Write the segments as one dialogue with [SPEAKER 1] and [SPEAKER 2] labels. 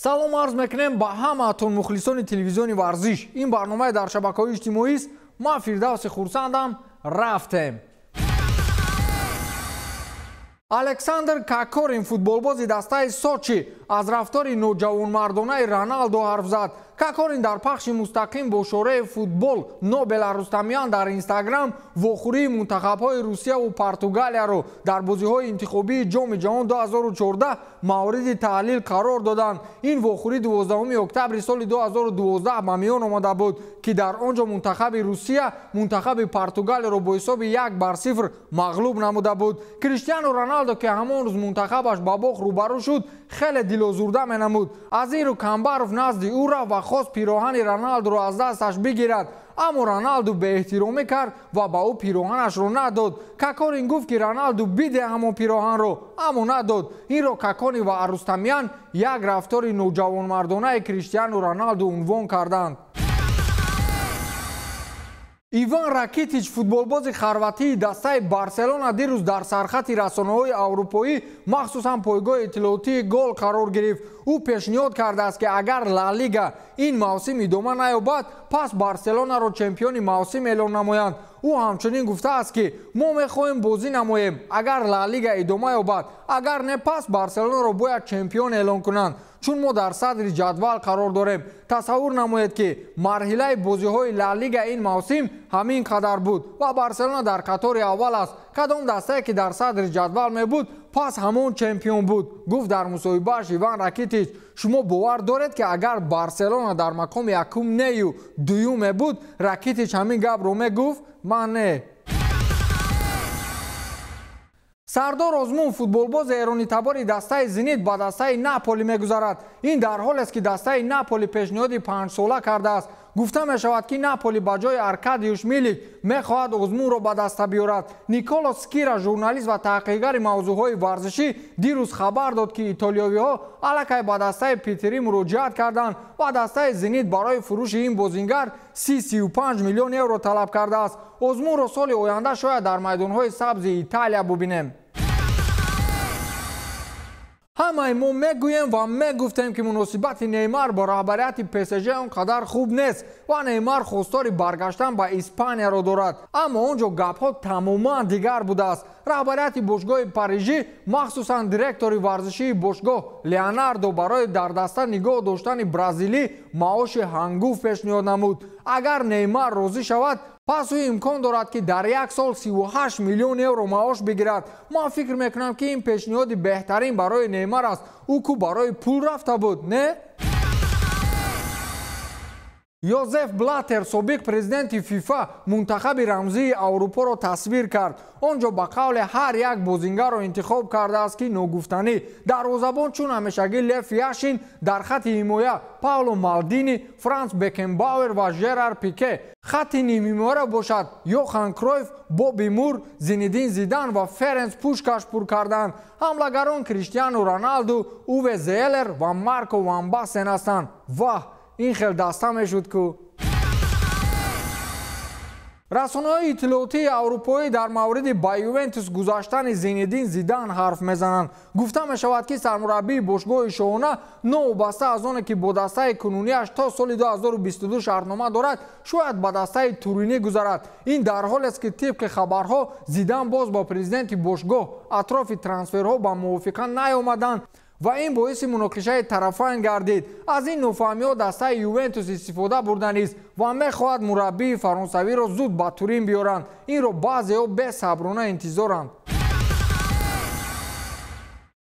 [SPEAKER 1] салом арз мекунем ба ҳамаатон мухлисони телевизиони варзиш. Ин барномаи дар шабакаҳои иҷтимоист. Ман Фирдавси хурсандам. Рафтем. Александр Кокорин, футболбози дастаи Сочи, аз рафтори ноҷавонмардонаи Роналдо ҳарф зад. Кокорин дар пахши мустақим бо шораи футбол Нобела Рустамиян дар Инстаграм вохӯрии мунтахабҳои Русияву Португалияро дар бозиҳои интихобии ҷоми ҷаҳон 2014 мавриди таҳлил қарор доданд. Ин вохӯрӣ 12 октябри соли 2012 ба миён омада буд, ки дар он ҷо мунтахаби Русия мунтахаби Португалияро бо ҳисоби 1-0 мағлуб намуда буд. Криштиану Роналдо, ки ҳамон рӯз мунтахабаш ба бох рӯбарӯ шуд, хеле дилозурда менамуд. Аз ин рӯ Камбаров назди ӯ рафт ва хост пироҳани Роналдоро аз дасташ бигирад. Аммо Роналду беэҳтиромӣ кард ва ба ӯ пироҳанашро надод. Кокорин гуфт, ки Роналду биде ҳамон пироҳанро, аммо надод. Инро Кокорин ва Рустамиян як рафтори ноҷавонмардонаи Криштиану Роналду унвон карданд. Иван Ракитич, футболбози хорватии дастаи Барселона, дирӯз дар сархати расонаҳои аврупоӣ, махсусан пойгоҳи иттилоотии гол қарор гирифт. ӯ пешниҳод кардааст, ки агар Ла Лига ин мавсим идома наёбад, пас Барселонаро чемпиони мавсим эълон намоянд. ӯ ҳамчунин гуфтааст, ки мо мехоҳем бозӣ намоем агар Ла Лига идома ёбад, агар не, пас Барселонаро бояд чемпион эълон кунанд, чун мо дар садри ҷадвал қарор дорем. Тасаввур намоед, ки марҳилаи бозиҳои Ла Лига ин мавсим ҳамин қадар буд ва Барселона дар қатори аввал аст. Кадом дастае, ки дар садри ҷадвал мебуд, пас ҳамон чемпион буд, гуфт дар мусоҳибааш Иван Ракитич. Шумо бовар доред, ки агар Барселона дар мақоми якум нею дуюм мебуд, Ракитич ҳамин гапро мегуфт? Ман не. Сардор Озмун, футболбози эронитабори дастаи Зенит, ба дастаи Наполи мегузарад. Ин дар ҳоле аст, ки дастаи Наполи пешниҳоди 5-сола кардааст. гуфта мешавад, ки Наполи ба ҷои Аркадиуш Милик мехоҳад Озмунро ба даста биёрад. Николо Скира, журналист ва таҳқиқгари мавзӯъҳои варзишӣ, дирӯз хабар дод, ки итолиёвиҳо аллакай ба дастаи Питери муроҷиат карданд ва дастаи Зенит барои фурӯши ин бозингар 30-35 миллион евро талаб кардааст. Озмунро соли оянда шояд дар майдонҳои сабзи Италия бубинем. ҳамаи мо мегӯем ва мегуфтем, ки муносибати Неймар бо раҳбарияти ПСЖ он қадар хуб нест ва Неймар хостори баргаштан ба Испанияро дорад. Аммо он ҷо гапҳо тамоман дигар будааст. раҳбарияти бошгоҳи Парижӣ, махсусан директори варзишии бошгоҳ Леонардо, барои дар даста нигоҳ доштани бразилӣ маоши ҳангуф пешниҳод намуд. агар Неймар розӣ шавад, пас ӯ имкон дорад, ки дар як сол 38 миллион евро маош бигирад. ман фикр мекунам, ки ин пешниҳоди беҳтарин барои Неймар аст. ӯ ку барои пул рафта буд, не? Йозеф Блатер, собиқ президенти ФИФА, мунтахаби рамзии Аврупоро тасвир кард. он ҷо ба қавли ҳар як бозингарро интихоб кардааст, ки ногуфтанӣ. дарвозабон чун ҳамешагӣ Лев Яшин, дар хати ҳимоя Пауло Малдини, Франц Бекенбауэр ва Жерар Пике. хати нимҳимоя бошад Йохан Кройф, Боби Мур, Зинедин Зидан ва Ференц Пушкаш пур карданд. ҳамлагарон Криштиану Роналду, Уве Зеелер ва Марко ван Басен ҳастанд. ваҳ, ин хел даста мешуд ку. расонаҳои иттилоотии аврупоӣ дар мавриди ба Ювентус гузаштани Зинедин Зидан ҳарф мезананд. гуфта мешавад, ки сармураббии бошгоҳи шоҳона, новобаста аз оне, ки бо дастаи кунуниаш то соли 2022 шартнома дорад, шояд ба дастаи Туринӣ гузарад. ин дар ҳоле аст, ки тибқи хабарҳо Зидан боз ба президенти бошгоҳ атрофи трансферҳо ба мувофиқа наёмаданд ва ин боиси муноқишаи тарафайн гардид. аз ин нофаҳмиҳо дастаи Ювентус истифода бурданист ва мехоҳад мураббии фаронсавиро зуд ба Турин биёранд. инро баъзеҳо бесаброна интизоранд.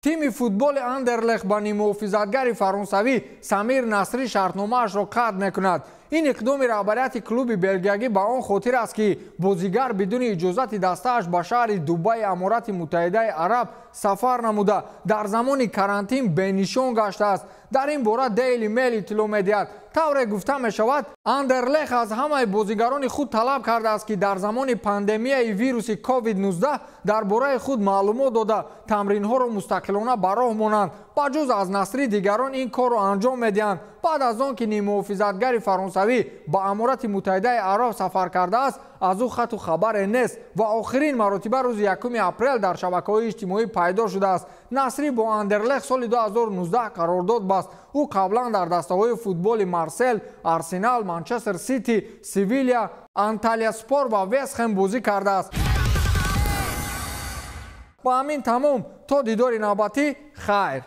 [SPEAKER 1] тими футболи Андерлехт ба ниммуҳофизатгари фаронсавӣ Самир Насрӣ шартномаашро қатъ мекунад. ин иқдоми раҳбарияти клуби белгиягӣ ба он хотир аст, ки бозигар бидуни иҷозати дастааш ба шаҳри Дубаи Аморати Муттаҳидаи Араб сафар намуда, дар замони карантин бенишон гаштааст. дар ин бора Daily Mail иттилоъ медиҳад. тавре гуфта мешавад, Андерлехт аз ҳамаи бозигарони худ талаб кардааст, ки дар замони пандемияи вируси COVID-19 дар бораи худ маълумот дода, тамринҳоро мустақилона ба роҳ монанд. ба ҷуз аз Насрӣ, дигарон ин корро анҷом медиҳанд. баъд аз он, ки ниммуҳофизатгари фаронсавӣ ба Аморати Муттаҳидаи Араб сафар кардааст, аз ӯ хату хабаре нест ва охирин маротиба рӯзи 1 апрел дар шабакаҳои иҷтимоӣ пайдо шудааст. Насри бо Андерлехт соли 2019 қарордод баст. ӯ қаблан дар дастаҳои футболи Марсел, Арсенал, Манчестер Сити, Севилья, Анталияспор ва Вестхэм бозӣ кардааст. ба ҳамин тамом, то дидори навбатӣ, хайр.